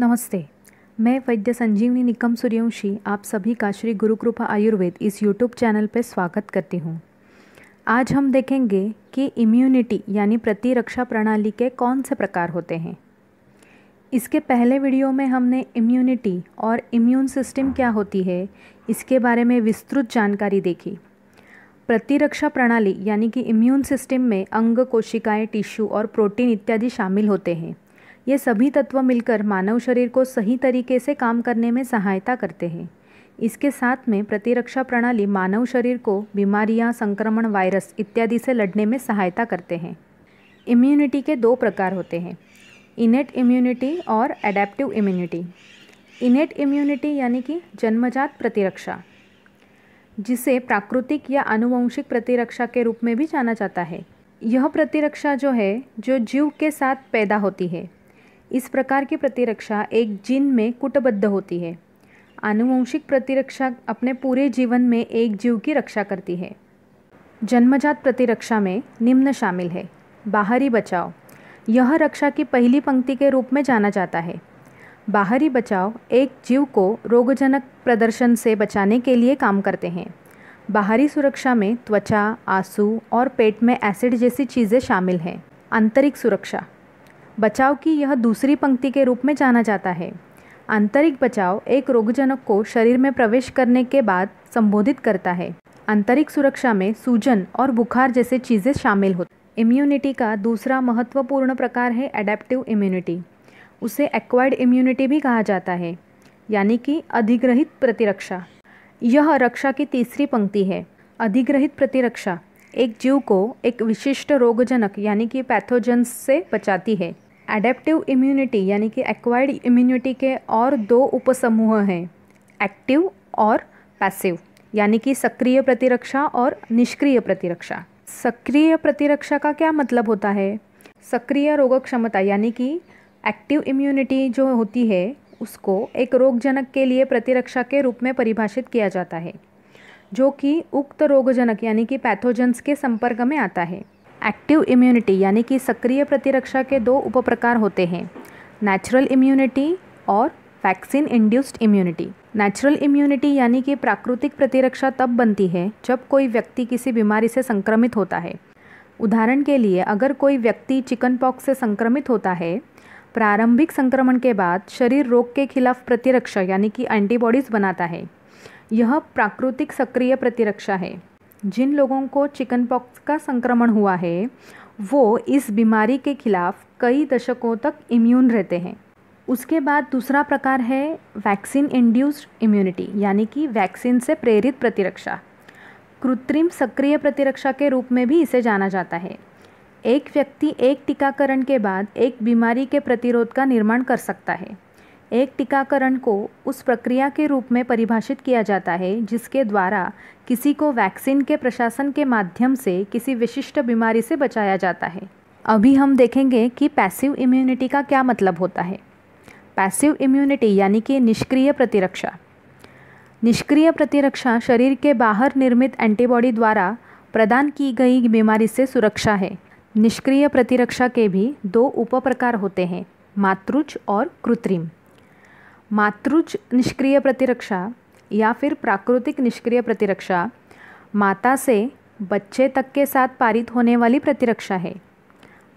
नमस्ते। मैं वैद्य संजीवनी निकम सूर्यवंशी आप सभी का श्री गुरु कृपा आयुर्वेद इस यूट्यूब चैनल पर स्वागत करती हूँ। आज हम देखेंगे कि इम्यूनिटी यानी प्रतिरक्षा प्रणाली के कौन से प्रकार होते हैं। इसके पहले वीडियो में हमने इम्यूनिटी और इम्यून सिस्टम क्या होती है इसके बारे में विस्तृत जानकारी देखी। प्रतिरक्षा प्रणाली यानी कि इम्यून सिस्टम में अंग, कोशिकाएं, टिश्यू और प्रोटीन इत्यादि शामिल होते हैं। ये सभी तत्व मिलकर मानव शरीर को सही तरीके से काम करने में सहायता करते हैं। इसके साथ में प्रतिरक्षा प्रणाली मानव शरीर को बीमारियां, संक्रमण, वायरस इत्यादि से लड़ने में सहायता करते हैं। इम्यूनिटी के दो प्रकार होते हैं, इनेट इम्यूनिटी और एडेप्टिव इम्यूनिटी। इनेट इम्यूनिटी यानी कि जन्मजात प्रतिरक्षा, जिसे प्राकृतिक या आनुवंशिक प्रतिरक्षा के रूप में भी जाना जाता है। यह प्रतिरक्षा जो जीव के साथ पैदा होती है। इस प्रकार की प्रतिरक्षा एक जीन में कूटबद्ध होती है। आनुवंशिक प्रतिरक्षा अपने पूरे जीवन में एक जीव की रक्षा करती है। जन्मजात प्रतिरक्षा में निम्न शामिल है। बाहरी बचाव, यह रक्षा की पहली पंक्ति के रूप में जाना जाता है। बाहरी बचाव एक जीव को रोगजनक प्रदर्शन से बचाने के लिए काम करते हैं। बाहरी सुरक्षा में त्वचा, आंसू और पेट में एसिड जैसी चीज़ें शामिल हैं। आंतरिक सुरक्षा, बचाव की यह दूसरी पंक्ति के रूप में जाना जाता है। आंतरिक बचाव एक रोगजनक को शरीर में प्रवेश करने के बाद संबोधित करता है। आंतरिक सुरक्षा में सूजन और बुखार जैसे चीज़ें शामिल होती। इम्यूनिटी का दूसरा महत्वपूर्ण प्रकार है एडेप्टिव इम्यूनिटी। उसे एक्वायर्ड इम्यूनिटी भी कहा जाता है, यानी कि अधिग्रहित प्रतिरक्षा। यह रक्षा की तीसरी पंक्ति है। अधिग्रहित प्रतिरक्षा एक जीव को एक विशिष्ट रोगजनक यानी कि पैथोजेंस से बचाती है। एडेप्टिव इम्यूनिटी यानी कि एक्वायर्ड इम्यूनिटी के और दो उपसमूह हैं, एक्टिव और पैसिव, यानी कि सक्रिय प्रतिरक्षा और निष्क्रिय प्रतिरक्षा। सक्रिय प्रतिरक्षा का क्या मतलब होता है? सक्रिय रोग क्षमता यानी कि एक्टिव इम्यूनिटी जो होती है उसको एक रोगजनक के लिए प्रतिरक्षा के रूप में परिभाषित किया जाता है, जो कि उक्त रोगजनक यानी कि पैथोजेंस के संपर्क में आता है। एक्टिव इम्यूनिटी यानी कि सक्रिय प्रतिरक्षा के दो उपप्रकार होते हैं, नेचुरल इम्यूनिटी और vaccine induced immunity. Natural immunity यानी कि प्राकृतिक प्रतिरक्षा तब बनती है जब कोई व्यक्ति किसी बीमारी से संक्रमित होता है। उदाहरण के लिए अगर कोई व्यक्ति चिकन पॉक्स से संक्रमित होता है, प्रारंभिक संक्रमण के बाद शरीर रोग के खिलाफ प्रतिरक्षा यानी कि एंटीबॉडीज़ बनाता है। यह प्राकृतिक सक्रिय प्रतिरक्षा है। जिन लोगों को चिकन पॉक्स का संक्रमण हुआ है वो इस बीमारी के खिलाफ कई दशकों तक इम्यून रहते हैं। उसके बाद दूसरा प्रकार है वैक्सीन इंड्यूस्ड इम्यूनिटी यानी कि वैक्सीन से प्रेरित प्रतिरक्षा। कृत्रिम सक्रिय प्रतिरक्षा के रूप में भी इसे जाना जाता है। एक व्यक्ति एक टीकाकरण के बाद एक बीमारी के प्रतिरोध का निर्माण कर सकता है। एक टीकाकरण को उस प्रक्रिया के रूप में परिभाषित किया जाता है जिसके द्वारा किसी को वैक्सीन के प्रशासन के माध्यम से किसी विशिष्ट बीमारी से बचाया जाता है। अभी हम देखेंगे कि पैसिव इम्यूनिटी का क्या मतलब होता है। पैसिव इम्यूनिटी यानी कि निष्क्रिय प्रतिरक्षा। निष्क्रिय प्रतिरक्षा शरीर के बाहर निर्मित एंटीबॉडी द्वारा प्रदान की गई बीमारी से सुरक्षा है। निष्क्रिय प्रतिरक्षा के भी दो उपप्रकार होते हैं, मातृज और कृत्रिम। मातृज निष्क्रिय प्रतिरक्षा या फिर प्राकृतिक निष्क्रिय प्रतिरक्षा माता से बच्चे तक के साथ पारित होने वाली प्रतिरक्षा है।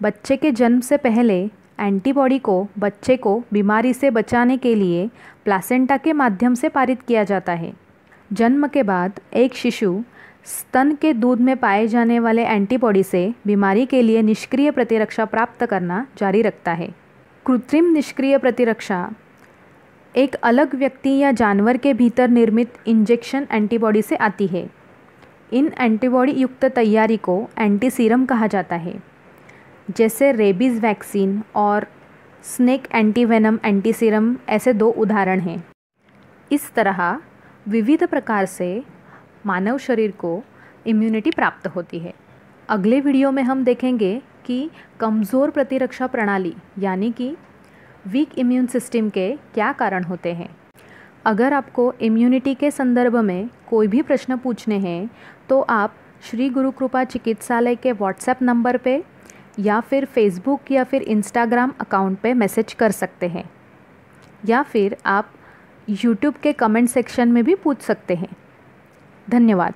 बच्चे के जन्म से पहले एंटीबॉडी को बच्चे को बीमारी से बचाने के लिए प्लासेंटा के माध्यम से पारित किया जाता है। जन्म के बाद एक शिशु स्तन के दूध में पाए जाने वाले एंटीबॉडी से बीमारी के लिए निष्क्रिय प्रतिरक्षा प्राप्त करना जारी रखता है। कृत्रिम निष्क्रिय प्रतिरक्षा एक अलग व्यक्ति या जानवर के भीतर निर्मित इंजेक्शन एंटीबॉडी से आती है। इन एंटीबॉडी युक्त तैयारी को एंटीसीरम कहा जाता है, जैसे रेबीज़ वैक्सीन और स्नेक एंटीवेनम एंटीसीरम ऐसे दो उदाहरण हैं। इस तरह विविध प्रकार से मानव शरीर को इम्यूनिटी प्राप्त होती है। अगले वीडियो में हम देखेंगे कि कमज़ोर प्रतिरक्षा प्रणाली यानी कि वीक इम्यून सिस्टम के क्या कारण होते हैं। अगर आपको इम्यूनिटी के संदर्भ में कोई भी प्रश्न पूछने हैं तो आप श्री गुरु कृपा चिकित्सालय के व्हाट्सएप नंबर पे या फिर फेसबुक या फिर इंस्टाग्राम अकाउंट पे मैसेज कर सकते हैं। या फिर आप YouTube के कमेंट सेक्शन में भी पूछ सकते हैं। धन्यवाद।